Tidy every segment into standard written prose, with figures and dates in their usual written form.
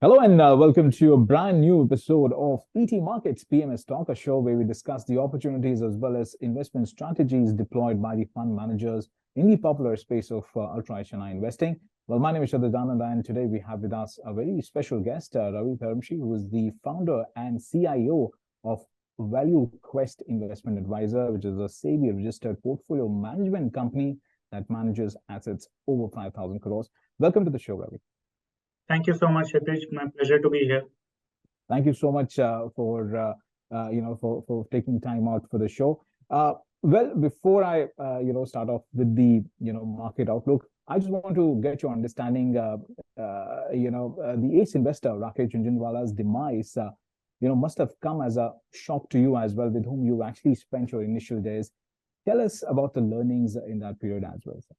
Hello and welcome to a brand new episode of ETMarkets PMS Talk, a show where we discuss the opportunities as well as investment strategies deployed by the fund managers in the popular space of ultra HNI investing. Well, my name is Shadadhananda, and today we have with us a very special guest, Ravi Dharamshi, who is the founder and CIO of ValueQuest Investment Advisor, which is a SEBI registered portfolio management company that manages assets over 5,000 crores. Welcome to the show, Ravi. Thank you so much, Hitesh. My pleasure to be here. Thank you so much for taking time out for the show. Well, before I start off with the market outlook, I just want to get your understanding. The ace investor Rakesh Jhunjhunwala's demise, must have come as a shock to you as well, with whom you actually spent your initial days. Tell us about the learnings in that period as well, sir.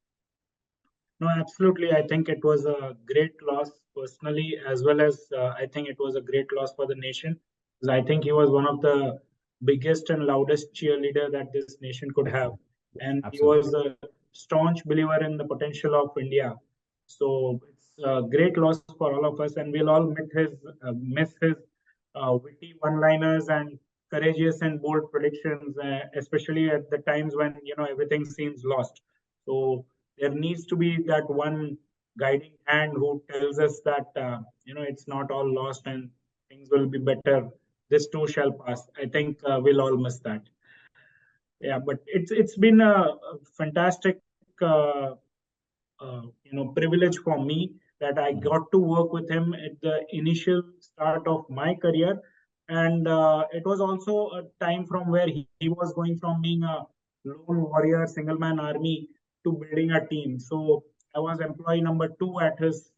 No, absolutely. I think it was a great loss personally, as well as I think it was a great loss for the nation. Because I think he was one of the biggest and loudest cheerleader that this nation could have, and he Absolutely. was a staunch believer in the potential of India. So it's a great loss for all of us, and we'll all miss his witty one-liners and courageous and bold predictions, especially at the times when everything seems lost. So there needs to be that one guiding hand who tells us that it's not all lost and things will be better. This too shall pass. I think we'll all miss that. Yeah, but it's been a fantastic privilege for me that I got to work with him at the initial start of my career. And it was also a time from where he was going from being a lone warrior, single man army to building a team. So I was employee number two at his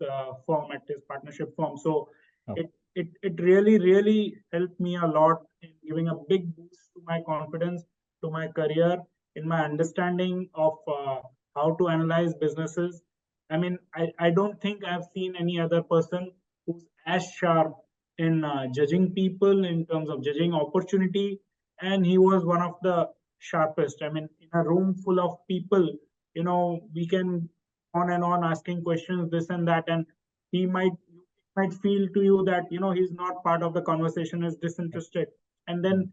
firm, at his partnership firm. So Oh. it really, really helped me a lot in giving a big boost to my confidence, to my career, in my understanding of how to analyze businesses. I mean, I don't think I've seen any other person who's as sharp in judging people, in terms of judging opportunity. And he was one of the sharpest. I mean, in a room full of people, we can on and on asking questions, this and that, and he might feel to you that he's not part of the conversation, is disinterested, and then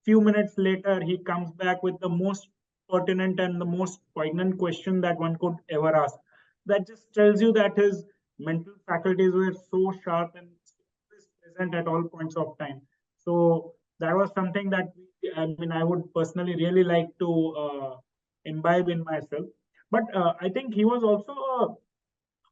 few minutes later he comes back with the most pertinent and the most poignant question that one could ever ask. That just tells you that his mental faculties were so sharp and present at all points of time. So that was something that I would personally really like to imbibe in myself. But I think he was also a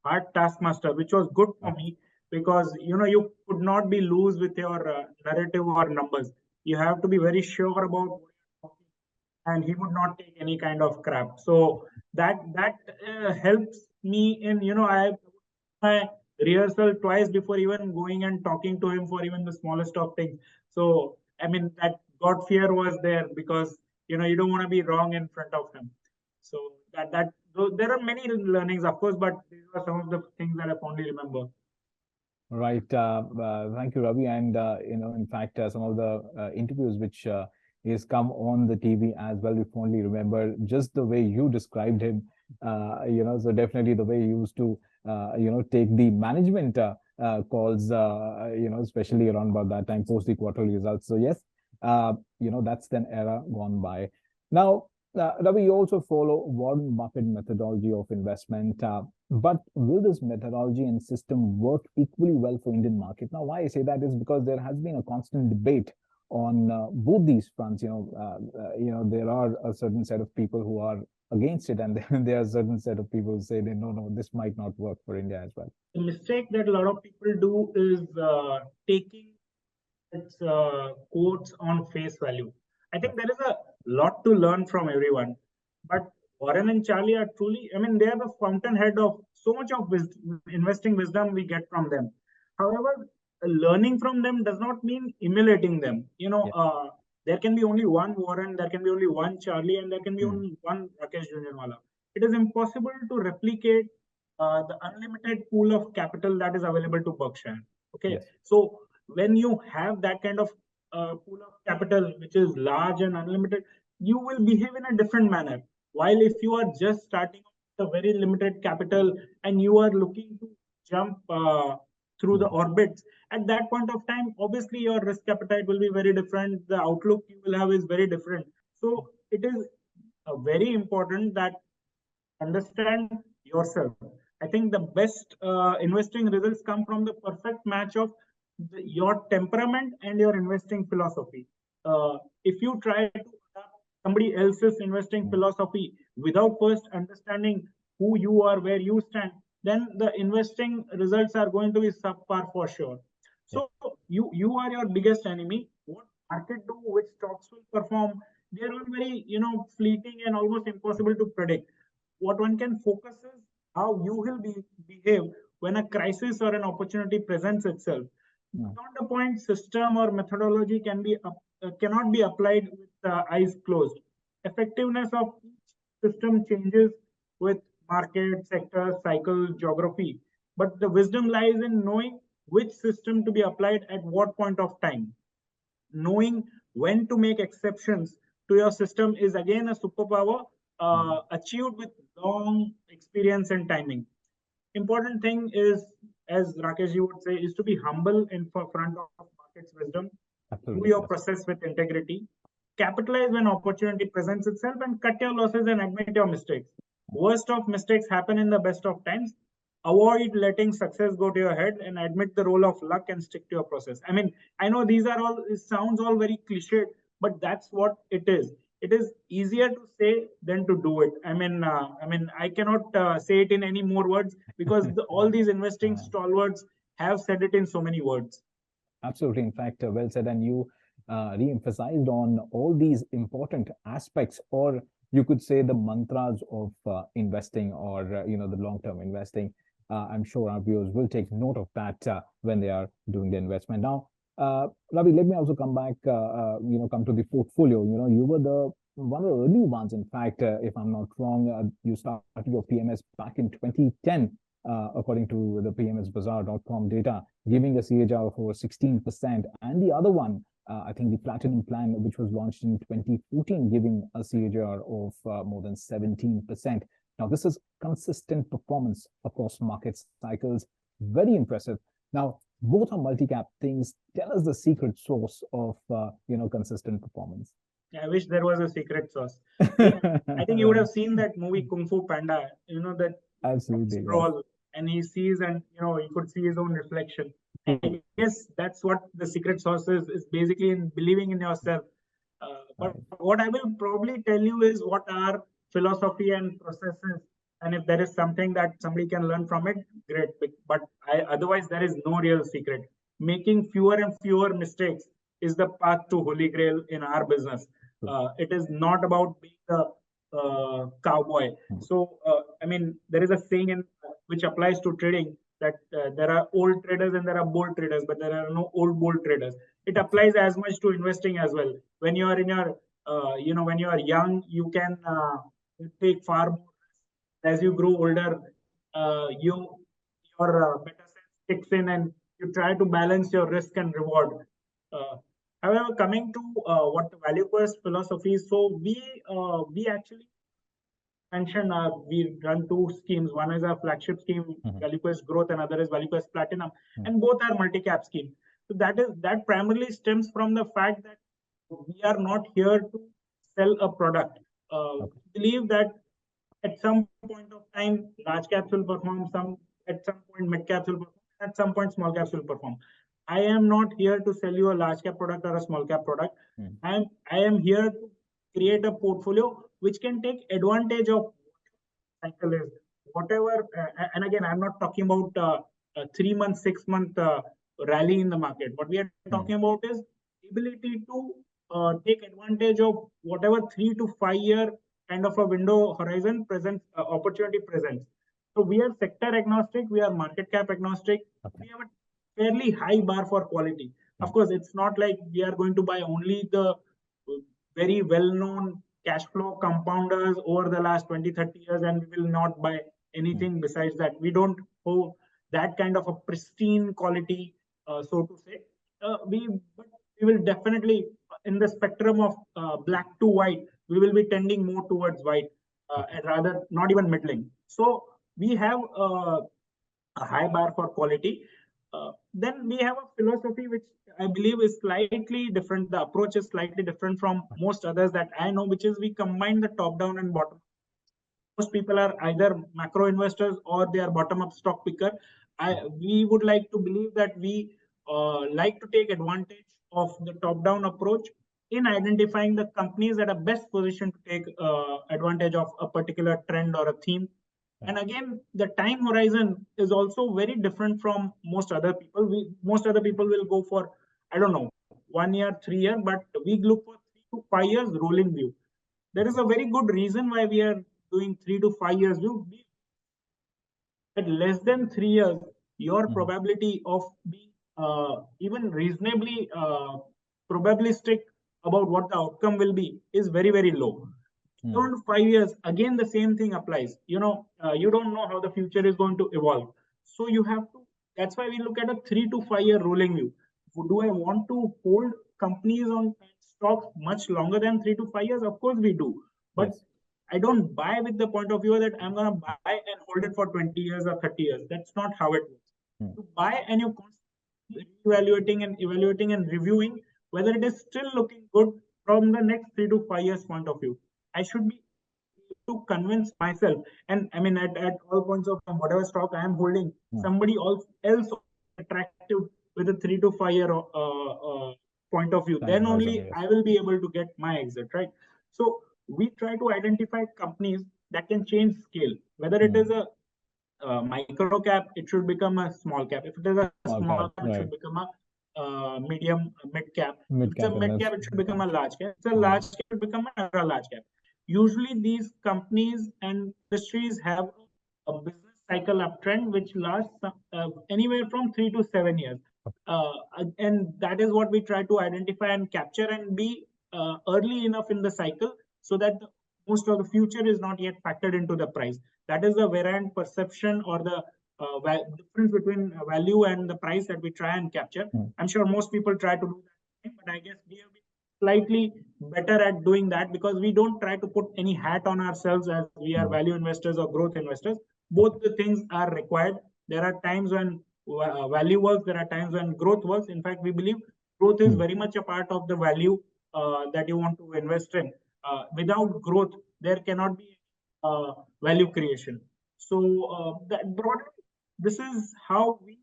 hard taskmaster, which was good for me, because you could not be loose with your narrative or numbers. You have to be very sure about what you're talking, and he would not take any kind of crap. So that helps me in my rehearsal twice before even going and talking to him for even the smallest of things. So that God fear was there, because you don't want to be wrong in front of him. So that so there are many learnings, of course, but these are some of the things that I fondly remember. Right. Thank you, Ravi. And in fact, some of the interviews which is come on the TV as well, we fondly remember just the way you described him. So definitely the way he used to, take the management calls, especially around about that time, post the quarterly results. So yes, that's an era gone by. Now, Ravi, you also follow Warren Buffett methodology of investment. But will this methodology and system work equally well for Indian market? Now, why I say that is because there has been a constant debate on both these fronts. There are a certain set of people who are against it, and then there are a certain set of people who say, no, this might not work for India as well. The mistake that a lot of people do is taking its quotes on face value. I think Right. there is a lot to learn from everyone, but Warren and Charlie are truly, they are the fountainhead of so much of investing wisdom we get from them. However, learning from them does not mean emulating them. Yeah. There can be only one Warren, there can be only one Charlie, and there can be Hmm. only one Rakesh Jhunjhunwala. It is impossible to replicate the unlimited pool of capital that is available to Berkshire. Okay, Yes. so when you have that kind of pool of capital which is large and unlimited, you will behave in a different manner. While if you are just starting with a very limited capital and you are looking to jump through the orbits, at that point of time, obviously your risk appetite will be very different. The outlook you will have is very different. So it is very important that understand yourself. I think the best investing results come from the perfect match of your temperament and your investing philosophy. If you try to adapt somebody else's investing philosophy without first understanding who you are, where you stand, then the investing results are going to be subpar for sure. So you are your biggest enemy. What market do, which stocks will perform, they're all very fleeting and almost impossible to predict. What one can focus is how you will behave when a crisis or an opportunity presents itself. Beyond the point, system or methodology cannot be applied with eyes closed. Effectiveness of each system changes with market, sector, cycle, geography. But the wisdom lies in knowing which system to be applied at what point of time. Knowing when to make exceptions to your system is again a superpower achieved with long experience and timing. Important thing is, as Rakesh would say, is to be humble in front of market's wisdom. Do your process with integrity. Capitalize when opportunity presents itself and cut your losses and admit your mistakes. Worst of mistakes happen in the best of times. Avoid letting success go to your head and admit the role of luck and stick to your process. I mean, I know these are all, it sounds all very cliched, but that's what it is. It is easier to say than to do it. I cannot say it in any more words because all these investing stalwarts have said it in so many words. Absolutely. In fact, well said. And you re-emphasized on all these important aspects, or you could say the mantras of investing, or the long-term investing. I'm sure our viewers will take note of that when they are doing the investment. Now, Ravi, let me also come back, come to the portfolio. You were one of the early ones. In fact, if I'm not wrong, you started your PMS back in 2010, according to the PMSbazaar.com data, giving a CAGR of over 16%. And the other one, I think the Platinum Plan, which was launched in 2014, giving a CAGR of more than 17%. Now, this is consistent performance across market cycles. Very impressive. Now, both are multi-cap things. Tell us the secret sauce of consistent performance. I wish there was a secret sauce. I think you would have seen that movie Kung Fu Panda. That absolutely scroll, yes. And he sees, and he could see his own reflection. I guess that's what the secret sauce is basically in believing in yourself. But what I will probably tell you is what our philosophy and processes, and if there is something that somebody can learn from it, great. But otherwise, there is no real secret. Making fewer and fewer mistakes is the path to Holy Grail in our business. It is not about being a cowboy. So, there is a saying which applies to trading that there are old traders and there are bold traders, but there are no old bold traders. It applies as much to investing as well. When you are in your, when you are young, you can take far more. As you grow older, your better sense kicks in, and you try to balance your risk and reward. However, coming to what the ValueQuest philosophy is, so we actually mentioned we run two schemes. One is our flagship scheme, ValueQuest Growth, and other is ValueQuest Platinum, and both are multi-cap schemes. So that primarily stems from the fact that we are not here to sell a product. We believe that at some point of time, large caps will perform. At some point, mid caps will perform. At some point, small caps will perform. I am not here to sell you a large cap product or a small cap product. I am here to create a portfolio which can take advantage of cycle is whatever. And again, I'm not talking about a 3 month, 6 month rally in the market. What we are talking about is ability to take advantage of whatever 3 to 5 year kind of a window horizon presents, opportunity presents. So we are sector agnostic, we are market cap agnostic. We have a fairly high bar for quality. Of course, it's not like we are going to buy only the very well-known cash flow compounders over the last 20, 30 years, and we will not buy anything besides that. We don't hold that kind of a pristine quality, so to say. We will definitely, in the spectrum of black to white, we will be tending more towards white, and rather not even middling. So we have a high bar for quality. Then we have a philosophy which I believe is slightly different. The approach is slightly different from most others that I know, which is we combine the top down and bottom. Most people are either macro investors or they are bottom up stock picker. We would like to believe that we like to take advantage of the top down approach in identifying the companies that are best positioned to take advantage of a particular trend or a theme. And again, the time horizon is also very different from most other people. Most other people will go for, I don't know, 1 year, 3 year, but we look for 3 to 5 years rolling view. There is a very good reason why we are doing 3 to 5 years view. At less than 3 years, your probability of being even reasonably probabilistic about what the outcome will be is very, very low. Beyond 5 years, again, the same thing applies. You don't know how the future is going to evolve. So you have to, that's why we look at a 3 to 5 year rolling view. Do I want to hold companies on stocks much longer than 3 to 5 years? Of course we do. But yes. I don't buy with the point of view that I'm going to buy and hold it for 20 years or 30 years. That's not how it works. You buy and you constantly evaluating and reviewing whether it is still looking good from the next 3 to 5 years point of view. I should be able to convince myself. And I mean, at all points of time, whatever stock I am holding, somebody else attractive with a 3 to 5 year point of view, then only I will be able to get my exit, right? So we try to identify companies that can change scale. Whether it is a micro cap, it should become a small cap. If it is a small cap, it should become a medium mid cap. If it's a mid cap, it should become a large cap. If it's a large cap, it should become another large cap. Usually, these companies and industries have a business cycle uptrend which lasts anywhere from 3 to 7 years. And that is what we try to identify and capture and be early enough in the cycle so that most of the future is not yet factored into the price. That is the variant perception or the difference between value and the price that we try and capture. I'm sure most people try to do that, but I guess we have been slightly better at doing that because we don't try to put any hat on ourselves as we are value investors or growth investors. Both the things are required. There are times when value works, there are times when growth works. In fact, we believe growth is very much a part of the value that you want to invest in. Without growth, there cannot be value creation. So that broadly, this is how we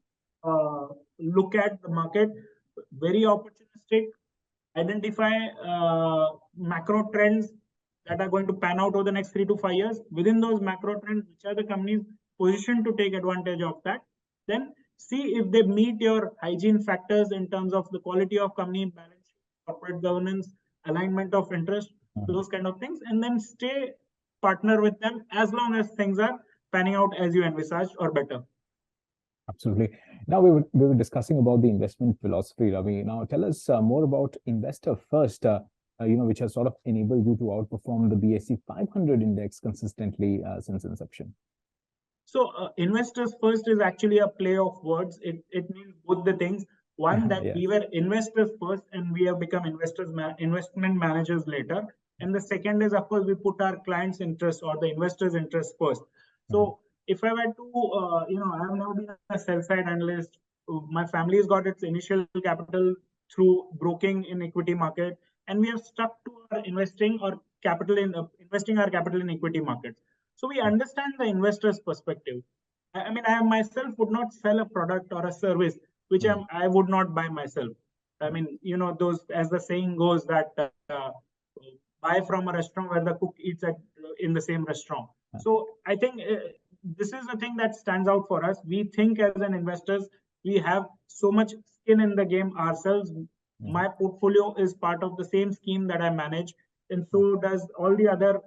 look at the market. Very opportunistic. Identify macro trends that are going to pan out over the next 3 to 5 years. Within those macro trends, which are the companies positioned to take advantage of that? Then see if they meet your hygiene factors in terms of the quality of company, balance sheet, corporate governance, alignment of interest, those kind of things, and then stay partner with them as long as things are panning out as you envisaged or better. Absolutely. Now we were discussing about the investment philosophy, Ravi. Now tell us more about Investor First, which has sort of enabled you to outperform the BSE 500 index consistently since inception. So Investors First is actually a play of words. It means both the things. One, that we were investors first and we have become investment managers later. And the second is, of course, we put our clients' interest or the investors' interest first. So if I were to, I have now been a sell-side analyst. My family has got its initial capital through broking in equity market, and we have stuck to our investing our capital in equity markets. So we understand the investor's perspective. I mean, I myself would not sell a product or a service which I would not buy myself. I mean, those, as the saying goes, that buy from a restaurant where the cook eats in the same restaurant. So I think this is the thing that stands out for us. We think as an investors, we have so much skin in the game ourselves. My portfolio is part of the same scheme that I manage, and so does all the other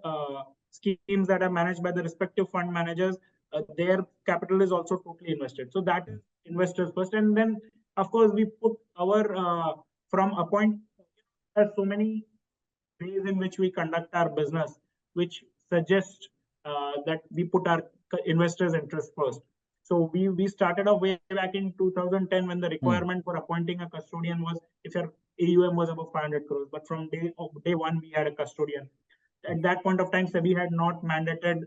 schemes that are managed by the respective fund managers. Their capital is also totally invested. So that is Investors First. And then, of course, we put our from a point. There are so many ways in which we conduct our business, which suggest that we put our investors' interest first. So we started off way back in 2010 when the requirement for appointing a custodian was if your AUM was above 500 crores. But from day one, we had a custodian. At that point of time, SEBI had not mandated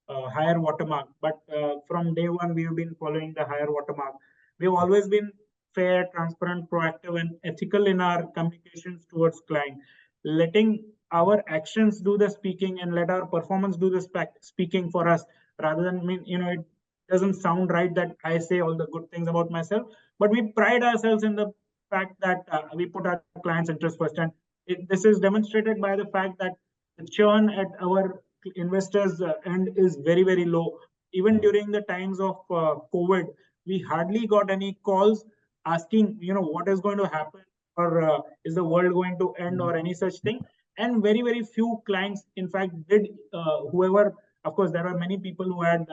higher watermark, but from day one, we've been following the higher watermark. We've always been fair, transparent, proactive, and ethical in our communications towards client, letting our actions do the speaking and let our performance do the speaking for us, rather than it doesn't sound right that I say all the good things about myself, but we pride ourselves in the fact that we put our clients' interest first, and this is demonstrated by the fact that the churn at our investors end is very, very low. Even during the times of COVID, we hardly got any calls asking, what is going to happen, or is the world going to end, or any such thing. And very, very few clients, in fact, did whoever. Of course, there are many people who had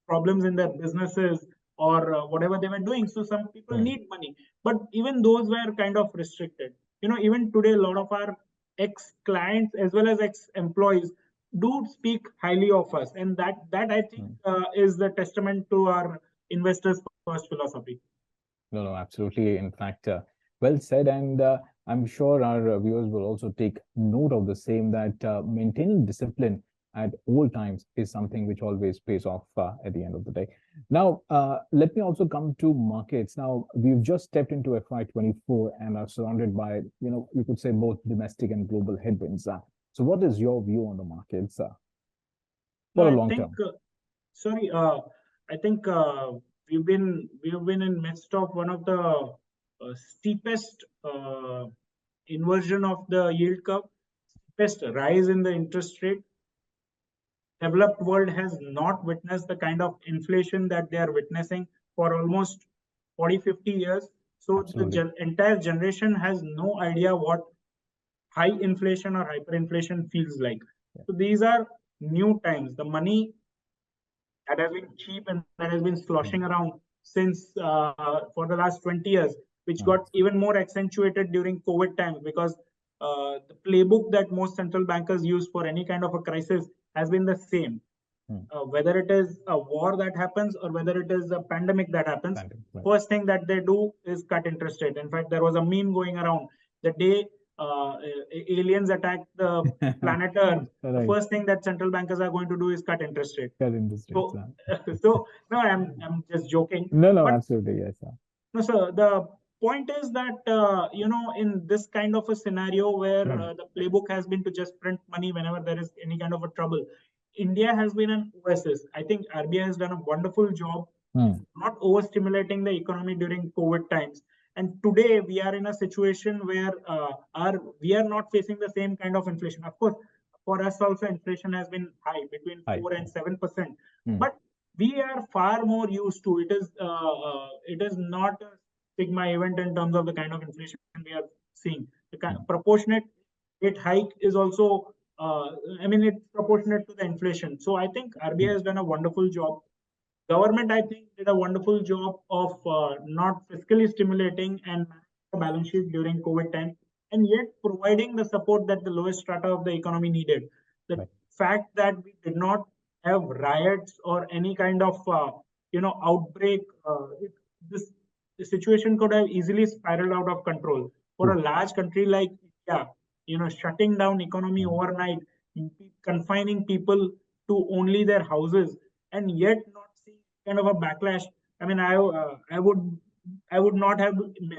problems in their businesses, or whatever they were doing. So some people need money, but even those were kind of restricted. Even today, a lot of our ex-clients as well as ex-employees do speak highly of us, and that I think is the testament to our investors first philosophy. No, absolutely. In fact, well said. And I'm sure our viewers will also take note of the same, that maintaining discipline at all times is something which always pays off at the end of the day. Now, let me also come to markets. Now, we've just stepped into FY24 and are surrounded by, you could say both domestic and global headwinds. So what is your view on the markets for a long term? Sorry, I think we've been in midst of one of the steepest inversion of the yield curve, steepest rise in the interest rate. Developed world has not witnessed the kind of inflation that they are witnessing for almost 40-50 years. So Absolutely. the entire generation has no idea what high inflation or hyperinflation feels like. So these are new times. The money that has been cheap and that has been sloshing around since for the last 20 years, which got even more accentuated during COVID times, because the playbook that most central bankers use for any kind of a crisis has been the same. Whether it is a war that happens or whether it is a pandemic that happens, first thing that they do is cut interest rate. In fact, there was a meme going around the day aliens attack the planet Earth. The first thing that central bankers are going to do is cut interest rate. So no, I'm just joking. No, absolutely, yes, sir. No, sir. The point is that in this kind of a scenario where the playbook has been to just print money whenever there is any kind of a trouble, India has been an oasis. I think RBI has done a wonderful job not overstimulating the economy during COVID times. And today we are in a situation where we are not facing the same kind of inflation. Of course, for us also inflation has been high, between 4 and 7%. But we are far more used to it. It is not a sigma event in terms of the kind of inflation we are seeing. The kind of proportionate rate hike is also, it's proportionate to the inflation. So I think RBI has done a wonderful job. Government, I think, did a wonderful job of not fiscally stimulating and managing the balance sheet during COVID time, and yet providing the support that the lowest strata of the economy needed. The fact that we did not have riots or any kind of outbreak, the situation could have easily spiraled out of control. For a large country like India, shutting down economy overnight, confining people to only their houses, and yet not seeing kind of a backlash. I would not have been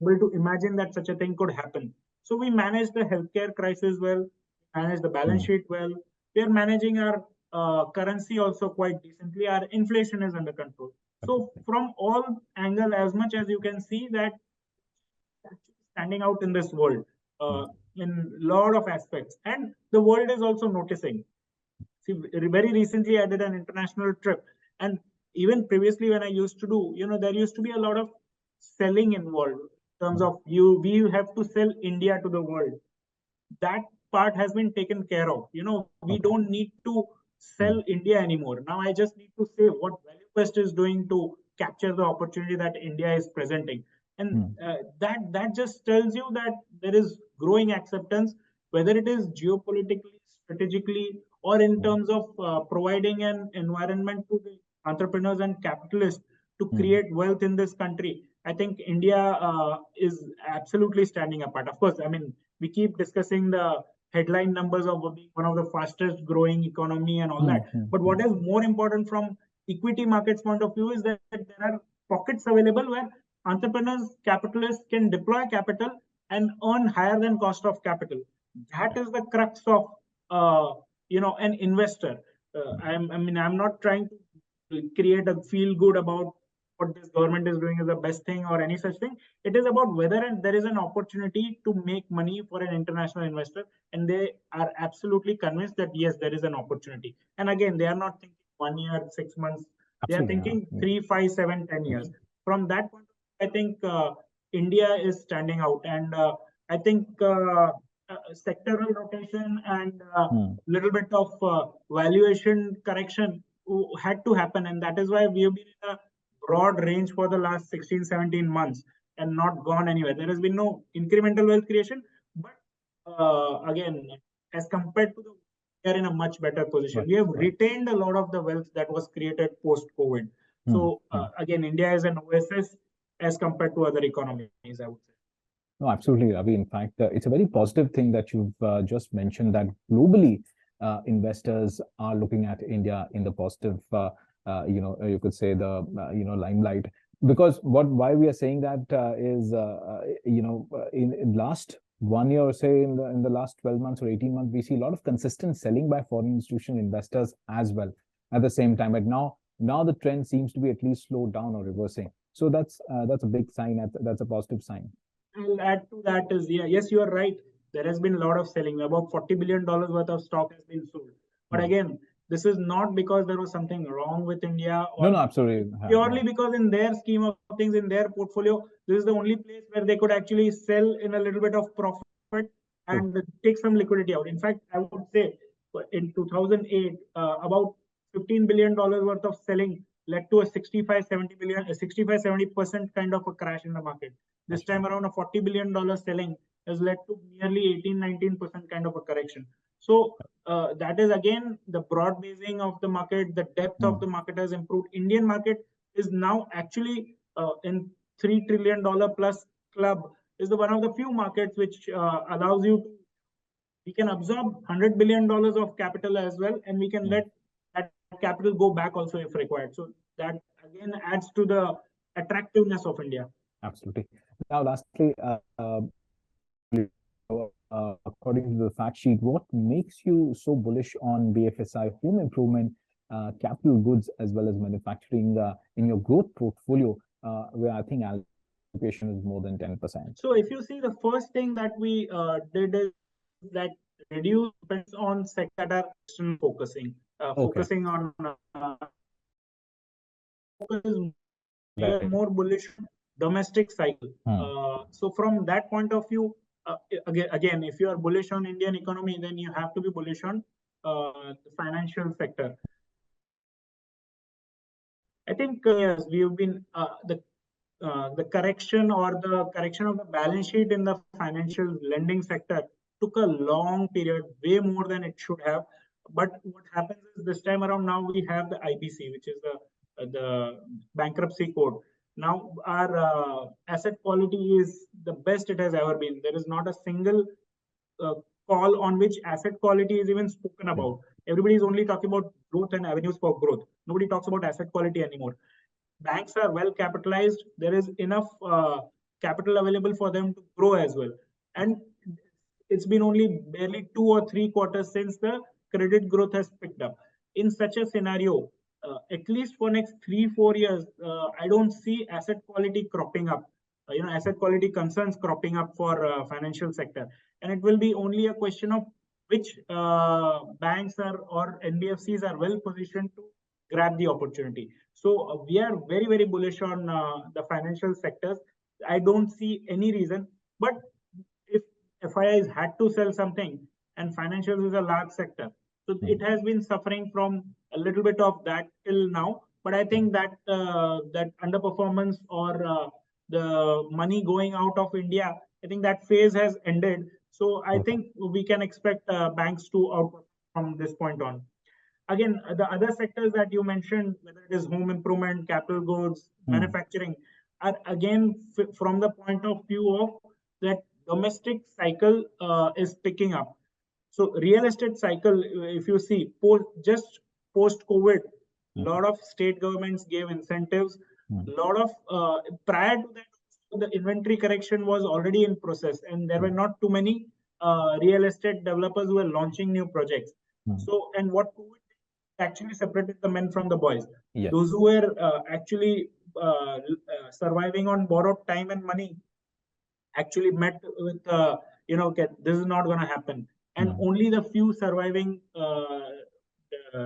able to imagine that such a thing could happen. So we managed the healthcare crisis well, managed the balance sheet well. We are managing our currency also quite decently. Our inflation is under control. So from all angles, as much as you can see that standing out in this world in a lot of aspects, and the world is also noticing. See, very recently I did an international trip, and even previously when I used to do, there used to be a lot of selling involved in terms of we have to sell India to the world. That part has been taken care of. We don't need to sell India anymore. Now I just need to say what ValueQuest is doing to capture the opportunity that India is presenting. And that just tells you that there is growing acceptance, whether it is geopolitically, strategically, or in terms of providing an environment to the entrepreneurs and capitalists to create wealth in this country. I think India is absolutely standing apart. Of course, we keep discussing the headline numbers of being one of the fastest growing economy and all that. But what is more important from equity markets point of view is that there are pockets available where entrepreneurs, capitalists can deploy capital and earn higher than cost of capital. That is the crux of an investor. I'm not trying to create a feel good about what this government is doing is the best thing or any such thing. It is about whether there is an opportunity to make money for an international investor, and they are absolutely convinced that yes, there is an opportunity. And again, they are not thinking 1 year, 6 months. They are thinking 3, 5, 7, 10 years. From that point, I think India is standing out, and I think sectoral rotation and little bit of valuation correction had to happen, and that is why we have been in a broad range for the last 16, 17 months and not gone anywhere. There has been no incremental wealth creation, but again, as compared to we are in a much better position. We have retained a lot of the wealth that was created post-COVID. So again, India is an oasis as compared to other economies, I would say. No, absolutely, Ravi. In fact, it's a very positive thing that you've just mentioned that globally investors are looking at India in the positive, you could say the, limelight. Because why we are saying that is, in last 1 year or say in the last 12 months or 18 months, we see a lot of consistent selling by foreign institutional investors as well at the same time. But now the trend seems to be at least slowed down or reversing. So that's a big sign. That's a positive sign. I'll add to that is, yes, you are right. There has been a lot of selling. About $40 billion worth of stock has been sold. But again, this is not because there was something wrong with India. Or no, absolutely. Purely because in their scheme of things, in their portfolio, this is the only place where they could actually sell in a little bit of profit and take some liquidity out. In fact, I would say in 2008, about $15 billion worth of selling led to a 65-70% kind of a crash in the market. This time around, a $40 billion selling has led to nearly 18-19% kind of a correction. So that is again the broad basing of the market. The depth of the market has improved. Indian market is now actually in $3 trillion plus club. Is one of the few markets which allows you to. We can absorb $100 billion of capital as well, and we can let that capital go back also if required. So that again adds to the attractiveness of India. Absolutely. Now, lastly, according to the fact sheet, what makes you so bullish on BFSI, home improvement, capital goods, as well as manufacturing in your growth portfolio, where I think allocation is more than 10%? So if you see, the first thing that we did is that reduce depends on sectors that are focusing on more bullish domestic cycle. So from that point of view, again, if you are bullish on Indian economy, then you have to be bullish on the financial sector. I think yes, we have been the correction of the balance sheet in the financial lending sector took a long period, way more than it should have. But what happens is this time around, now we have the IBC, which is the bankruptcy code. Now our asset quality is the best it has ever been. There is not a single call on which asset quality is even spoken about. Everybody is only talking about growth and avenues for growth. Nobody talks about asset quality anymore. Banks are well capitalized. There is enough capital available for them to grow as well. And it's been only barely 2 or 3 quarters since the credit growth has picked up. In such a scenario, at least for next 3-4 years, I don't see asset quality cropping up. Asset quality concerns cropping up for financial sector, and it will be only a question of which banks or NBFCs are well positioned to grab the opportunity. So we are very, very bullish on the financial sectors. I don't see any reason, but if FIIs had to sell something, and financials is a large sector, so it has been suffering from a little bit of that till now. But I think that that underperformance or the money going out of India, I think that phase has ended. So I think we can expect banks to outperform from this point on. Again, the other sectors that you mentioned, whether it is home improvement, capital goods, manufacturing, are again from the point of view of that domestic cycle is picking up. So real estate cycle, if you see, just post-COVID, a lot of state governments gave incentives lot of prior to that, the inventory correction was already in process, and there were not too many real estate developers who were launching new projects. So, and what COVID actually separated the men from the boys. Yes. Those who were actually surviving on borrowed time and money actually met with okay, this is not going to happen, and only the few surviving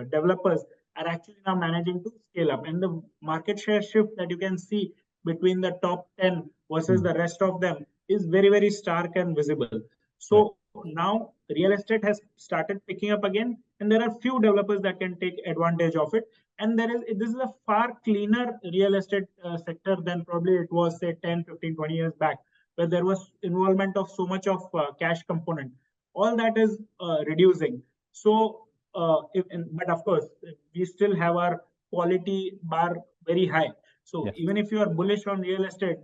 developers are actually now managing to scale up, and the market share shift that you can see between the top 10 versus the rest of them is very, very stark and visible. So now real estate has started picking up again, and there are few developers that can take advantage of it, and this is a far cleaner real estate sector than probably it was, say, 10, 15, 20 years back, where there was involvement of so much of cash component. All that is reducing. So but of course, we still have our quality bar very high. So even if you are bullish on real estate,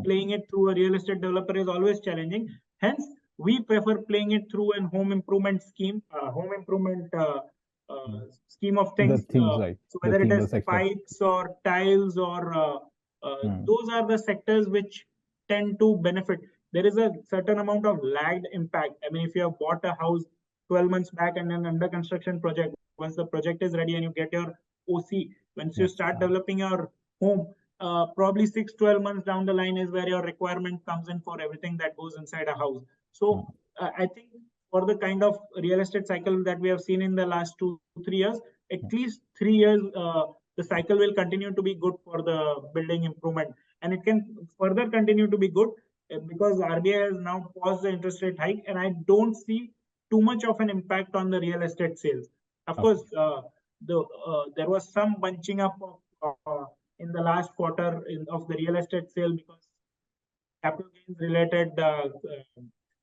playing it through a real estate developer is always challenging. Hence, we prefer playing it through an home improvement scheme, scheme of things. Right. So whether it is pipes or tiles or those are the sectors which tend to benefit. There is a certain amount of lagged impact. I mean, if you have bought a house 12 months back and an under construction project, once the project is ready and you get your OC, once you start developing your home, probably 6-12 months down the line is where your requirement comes in for everything that goes inside a house. So I think for the kind of real estate cycle that we have seen in the last 2-3 years, at least 3 years, the cycle will continue to be good for the building improvement, and it can further continue to be good because RBI has now paused the interest rate hike, and I don't see too much of an impact on the real estate sales. Of course, there was some bunching up in the last quarter of the real estate sale because capital gains related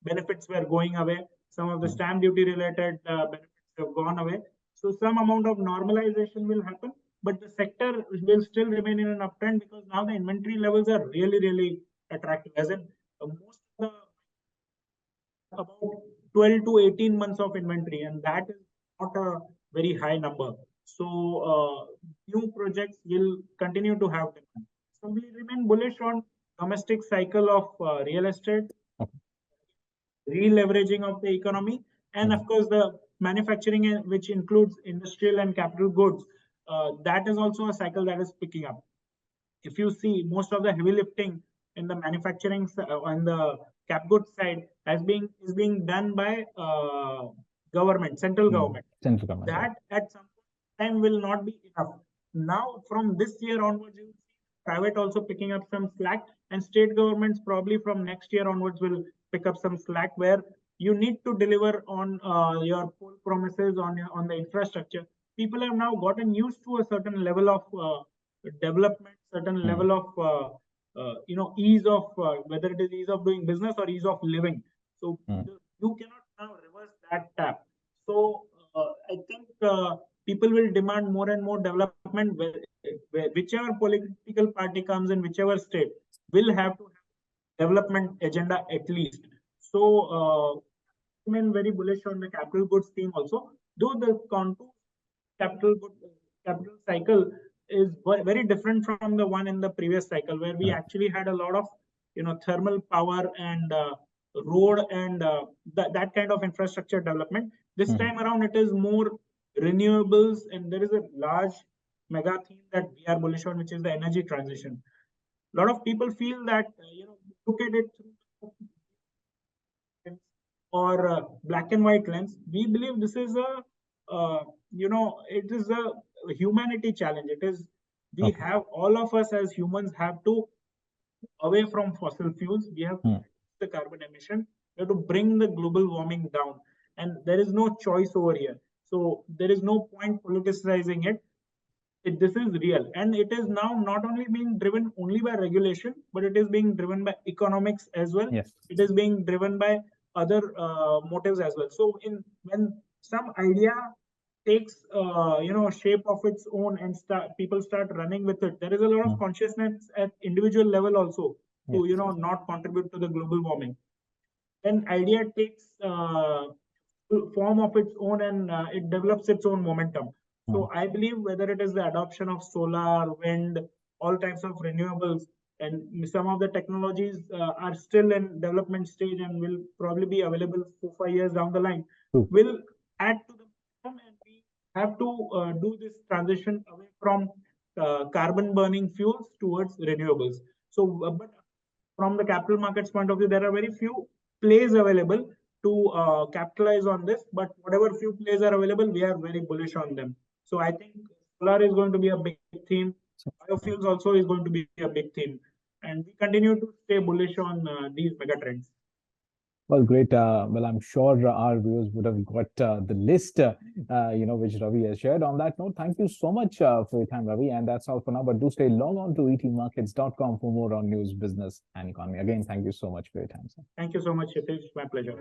benefits were going away. Some of the stamp duty related benefits have gone away. So some amount of normalization will happen, but the sector will still remain in an uptrend because now the inventory levels are really, really attractive. As in most of the about 12 to 18 months of inventory, and that is not a very high number. So new projects will continue to have demand. So we remain bullish on domestic cycle of real estate, re-leveraging of the economy, and of course the manufacturing, which includes industrial and capital goods. That is also a cycle that is picking up. If you see, most of the heavy lifting in the manufacturing on the cap goods side is being done by government, central government. That at some time will not be enough. Now, from this year onwards, you see private also picking up some slack, and state governments probably from next year onwards will pick up some slack, where you need to deliver on your poll promises on the infrastructure. People have now gotten used to a certain level of development, certain level of ease of whether it is ease of doing business or ease of living. So you cannot now reverse that tap. So I think people will demand more and more development. Whichever political party comes in, whichever state, will have to have development agenda at least. So I remain very bullish on the capital goods theme also, though the contour capital cycle is very different from the one in the previous cycle, where we actually had a lot of thermal power and road and that kind of infrastructure development. This time around, it is more renewables, and there is a large mega theme that we are bullish on, which is the energy transition. A lot of people feel that look at it through or black and white lens. We believe this is it is a humanity challenge. It is have all of us as humans have to away from fossil fuels. We have to reduce the carbon emission. We have to bring the global warming down, and there is no choice over here. So there is no point politicizing it. This is real, and it is now not only being driven only by regulation, but it is being driven by economics as well. Yes. It is being driven by other motives as well. So when some idea takes shape of its own and people start running with it, there is a lot of consciousness at individual level also to not contribute to the global warming. When idea takes form of its own and it develops its own momentum. So I believe whether it is the adoption of solar, wind, all types of renewables, and some of the technologies are still in development stage and will probably be available 4-5 years down the line, will add to the system, and we have to do this transition away from carbon burning fuels towards renewables. So, but from the capital markets point of view, there are very few plays available to capitalize on this. But whatever few plays are available, we are very bullish on them. So I think solar is going to be a big theme. Biofuels also is going to be a big theme, and we continue to stay bullish on these mega trends. Well, great. Well, I'm sure our viewers would have got the list, which Ravi has shared. On that note, thank you so much for your time, Ravi. And that's all for now. But do stay log on to etmarkets.com for more on news, business, and economy. Again, thank you so much for your time, sir. Thank you so much, Hitesh. My pleasure.